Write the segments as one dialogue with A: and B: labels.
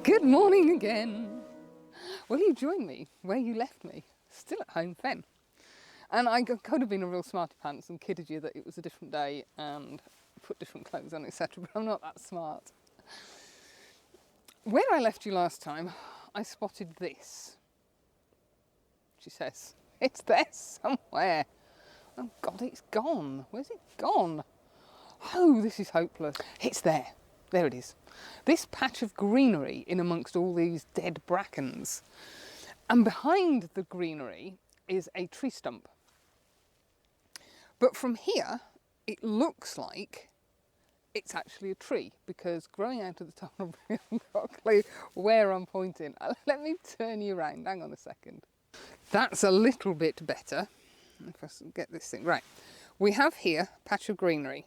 A: Good morning again. Well, you joined me where you left me, still at home then. And I could have been a real smarty pants and kidded you that it was a different day and put different clothes on, etc. But I'm not that smart. Where I left you last time, I spotted this. She says, it's there somewhere. Oh God, it's gone. Where's it gone? Oh, this is hopeless. It's there. There it is. This patch of greenery in amongst all these dead brackens. And behind the greenery is a tree stump. But from here, it looks like it's actually a tree, because growing out of the tunnel, I haven't got a clue where I'm pointing. Let me turn you around. Hang on a second. That's a little bit better. If I get this thing right. We have here a patch of greenery.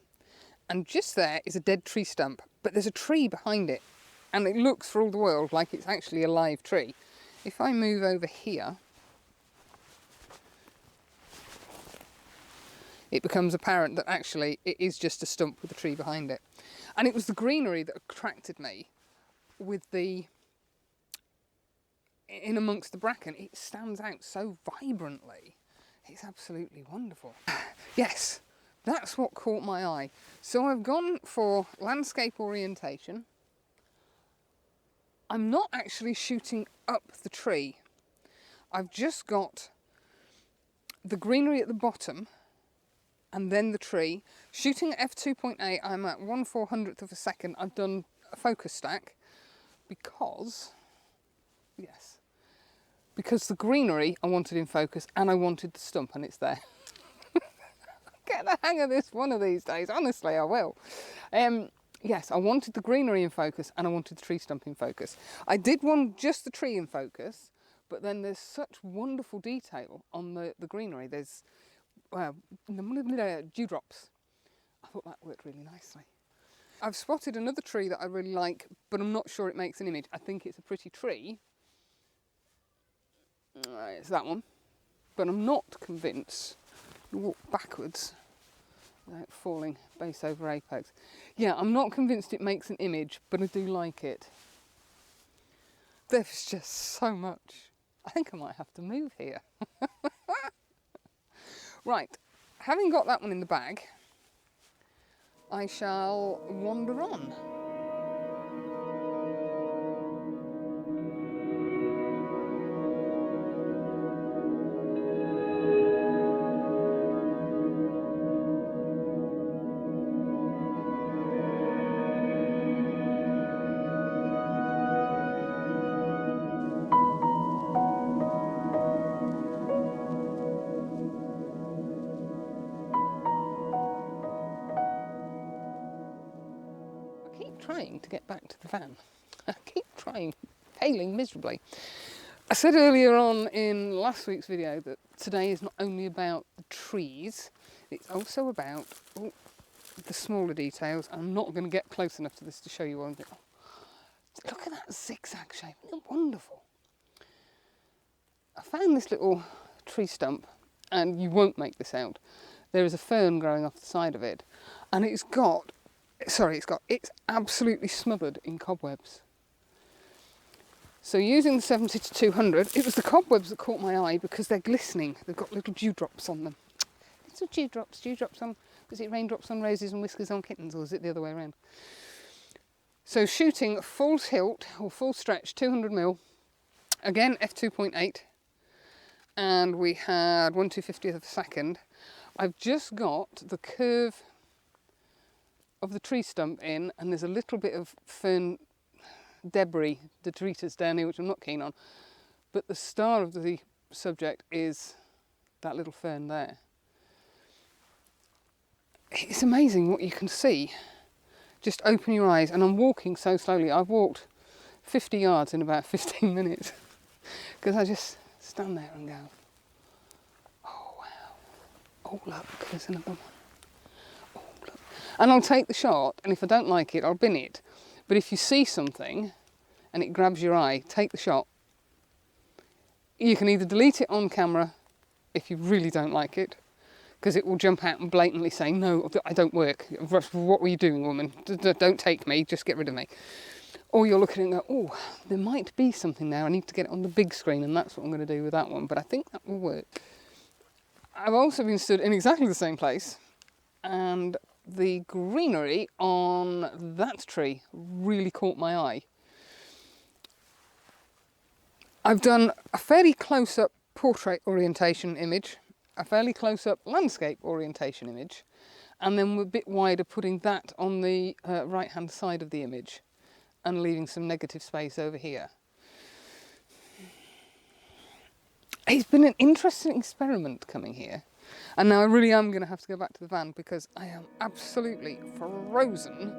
A: And just there is a dead tree stump, but there's a tree behind it, and it looks for all the world like it's actually a live tree. If I move over here, it becomes apparent that actually it is just a stump with a tree behind it. And it was the greenery that attracted me with in amongst the bracken. It stands out so vibrantly. It's absolutely wonderful. Yes. That's what caught my eye. So I've gone for landscape orientation. I'm not actually shooting up the tree. I've just got the greenery at the bottom and then the tree. Shooting at f2.8, I'm at 1/400th of a second. I've done a focus stack because the greenery I wanted in focus and I wanted the stump, and it's there. Get the hang of this one of these days, honestly I will. Yes, I wanted the greenery in focus and I wanted the tree stump in focus. I did want just the tree in focus, but then there's such wonderful detail on the greenery. There's dewdrops. I thought that worked really nicely. I've spotted another tree that I really like, but I'm not sure it makes an image. I think it's a pretty tree. It's that one, but I'm not convinced. Walk backwards without falling base over apex. Yeah, I'm not convinced it makes an image, but I do like it. There's just so much. I think I might have to move here. Right, having got that one in the bag, I shall wander on. Trying to get back to the van. I keep trying, failing miserably. I said earlier on in last week's video that today is not only about the trees, it's also about the smaller details. I'm not going to get close enough to this to show you one thing. Look at that zigzag shape, isn't it wonderful? I found this little tree stump, and you won't make this out. There is a fern growing off the side of it, and it's absolutely smothered in cobwebs. So using the 70 to 200, it was the cobwebs that caught my eye because they're glistening. They've got little dewdrops on them. Little dewdrops on, was it raindrops on roses and whiskers on kittens, or was it the other way around? So shooting full tilt or full stretch, 200mm, again f2.8, and we had 1/250th of a second. I've just got the curve of the tree stump in, and there's a little bit of fern debris, detritus down here, which I'm not keen on. But the star of the subject is that little fern there. It's amazing what you can see. Just open your eyes, and I'm walking so slowly. I've walked 50 yards in about 15 minutes because I just stand there and go, oh wow, oh look, there's another one. And I'll take the shot, and if I don't like it, I'll bin it. But if you see something and it grabs your eye, take the shot. You can either delete it on camera if you really don't like it, because it will jump out and blatantly say, no, I don't work. What were you doing, woman? Don't take me, just get rid of me. Or you'll look at it and go, oh, there might be something there. I need to get it on the big screen, and that's what I'm going to do with that one. But I think that will work. I've also been stood in exactly the same place, and the greenery on that tree really caught my eye. I've done a fairly close-up portrait orientation image, a fairly close-up landscape orientation image, and then we're a bit wider putting that on the right-hand side of the image and leaving some negative space over here. It's been an interesting experiment coming here, and now I really am going to have to go back to the van because I am absolutely frozen.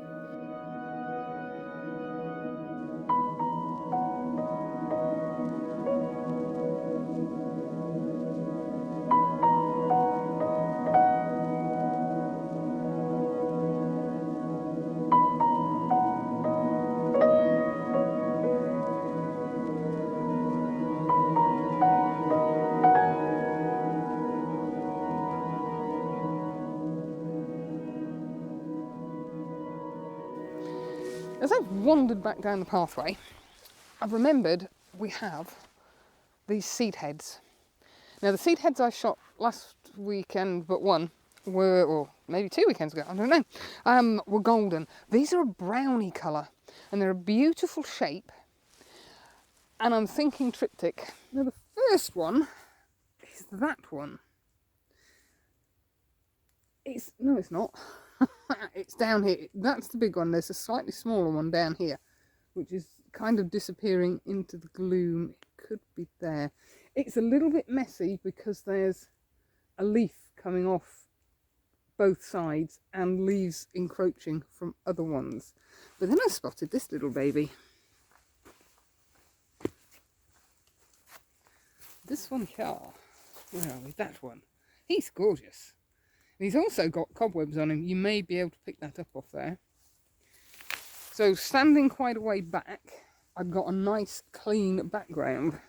A: As I've wandered back down the pathway, I've remembered we have these seed heads. Now the seed heads I shot last weekend, but one, were, or maybe 2 weekends ago, I don't know, were golden. These are a browny colour and they're a beautiful shape. And I'm thinking triptych. Now the first one is that one. No, it's not. It's down here. That's the big one. There's a slightly smaller one down here, which is kind of disappearing into the gloom. It could be there. It's a little bit messy because there's a leaf coming off both sides and leaves encroaching from other ones. But then I spotted this little baby. This one here. Where are we? That one. He's gorgeous. He's also got cobwebs on him. You may be able to pick that up off there. So standing quite a way back, I've got a nice clean background,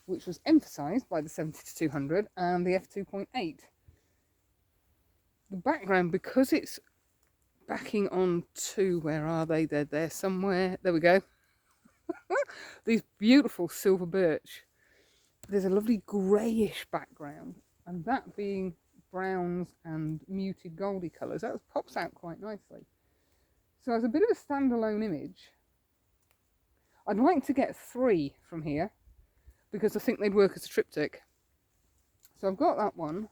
A: which was emphasised by the 70-200 and the f2.8. The background, because it's backing on to, where are they? They're there somewhere. There we go. These beautiful silver birch. There's a lovely greyish background, and that being browns and muted goldy colours, that pops out quite nicely. So as a bit of a standalone image, I'd like to get 3 from here because I think they'd work as a triptych. So I've got that one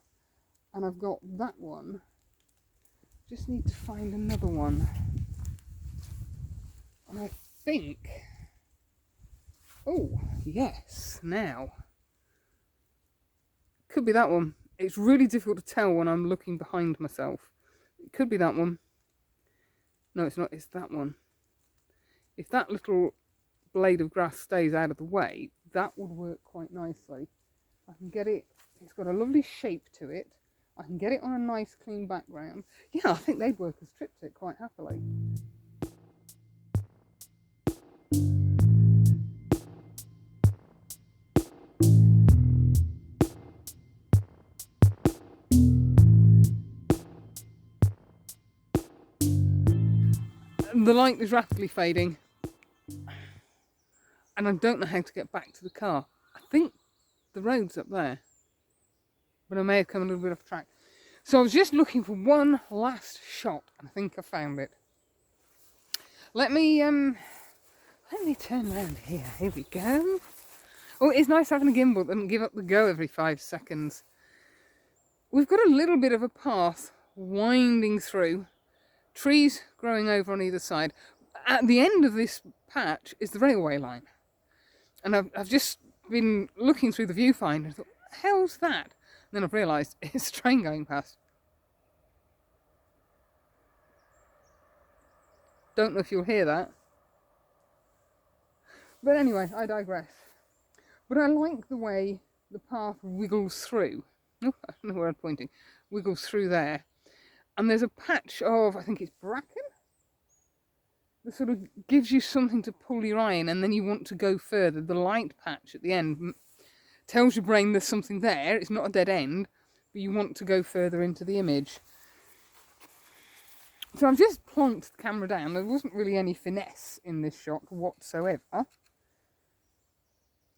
A: and I've got that one. Just need to find another one. And I think, oh yes, now could be that one. It's really difficult to tell when I'm looking behind myself. It could be that one. No, it's not. It's that one. If that little blade of grass stays out of the way, that would work quite nicely. I can get it. It's got a lovely shape to it. I can get it on a nice clean background. Yeah, I think they'd work as triptych quite happily. The light is rapidly fading and I don't know how to get back to the car. I think the road's up there, but I may have come a little bit off track. So I was just looking for one last shot and I think I found it. Let me turn around here. Here we go. Oh, it's nice having a gimbal that doesn't give up the go every 5 seconds. We've got a little bit of a path winding through. Trees growing over on either side. At the end of this patch is the railway line. And I've just been looking through the viewfinder and thought, what the hell's that? And then I've realised it's a train going past. Don't know if you'll hear that. But anyway, I digress. But I like the way the path wiggles through. Oh, I don't know where I'm pointing. Wiggles through there. And there's a patch of, I think it's bracken, that sort of gives you something to pull your eye in, and then you want to go further. The light patch at the end tells your brain there's something there. It's not a dead end, but you want to go further into the image. So I've just plonked the camera down. There wasn't really any finesse in this shot whatsoever.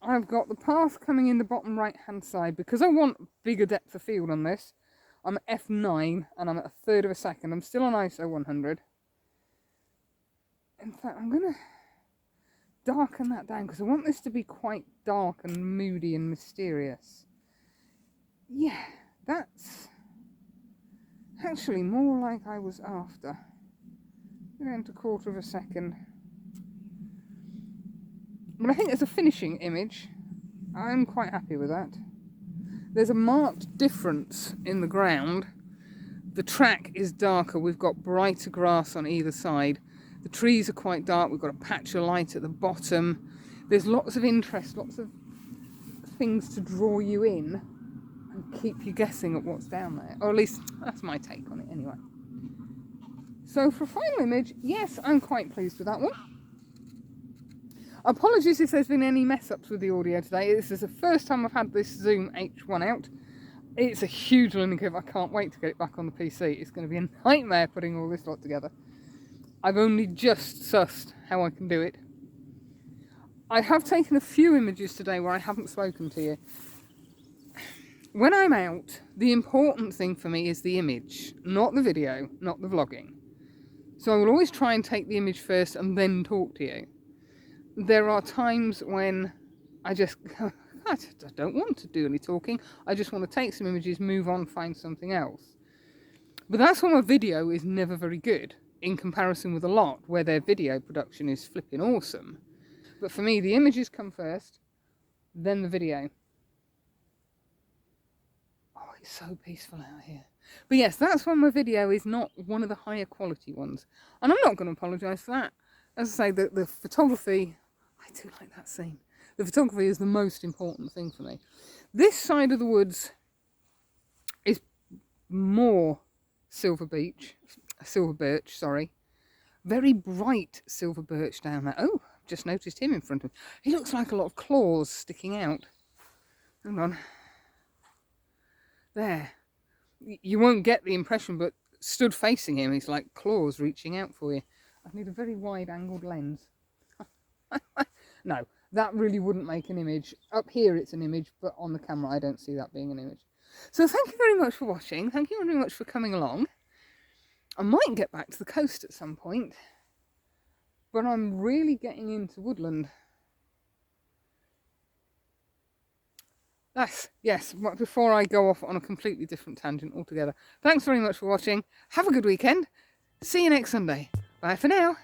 A: I've got the path coming in the bottom right hand side because I want bigger depth of field on this. I'm at f9 and I'm at a third of a second. I'm still on ISO 100. In fact, I'm going to darken that down because I want this to be quite dark and moody and mysterious. Yeah, that's actually more like I was after. Down to quarter of a second. But I think as a finishing image, I'm quite happy with that. There's a marked difference in the ground. The track is darker, we've got brighter grass on either side. The trees are quite dark, we've got a patch of light at the bottom. There's lots of interest, lots of things to draw you in and keep you guessing at what's down there. Or at least, that's my take on it anyway. So for a final image, yes, I'm quite pleased with that one. Apologies if there's been any mess-ups with the audio today. This is the first time I've had this Zoom H1 out. It's a huge learning curve. I can't wait to get it back on the PC. It's going to be a nightmare putting all this lot together. I've only just sussed how I can do it. I have taken a few images today where I haven't spoken to you. When I'm out, the important thing for me is the image, not the video, not the vlogging. So I will always try and take the image first and then talk to you. There are times when I don't want to do any talking. I just want to take some images, move on, find something else. But that's when my video is never very good in comparison with a lot where their video production is flipping awesome. But for me, the images come first, then the video. Oh, it's so peaceful out here. But yes, that's when my video is not one of the higher quality ones. And I'm not going to apologise for that. As I say, the photography, I do like that scene. The photography is the most important thing for me. This side of the woods is more silver birch, sorry. Very bright silver birch down there. Oh, just noticed him in front of me. He looks like a lot of claws sticking out. Hang on. There. You won't get the impression, but stood facing him, he's like claws reaching out for you. I need a very wide angled lens. No, that really wouldn't make an image. Up here it's an image, but on the camera I don't see that being an image. So thank you very much for watching. Thank you very much for coming along. I might get back to the coast at some point, but I'm really getting into woodland. Yes, before I go off on a completely different tangent altogether. Thanks very much for watching. Have a good weekend. See you next Sunday. Bye for now.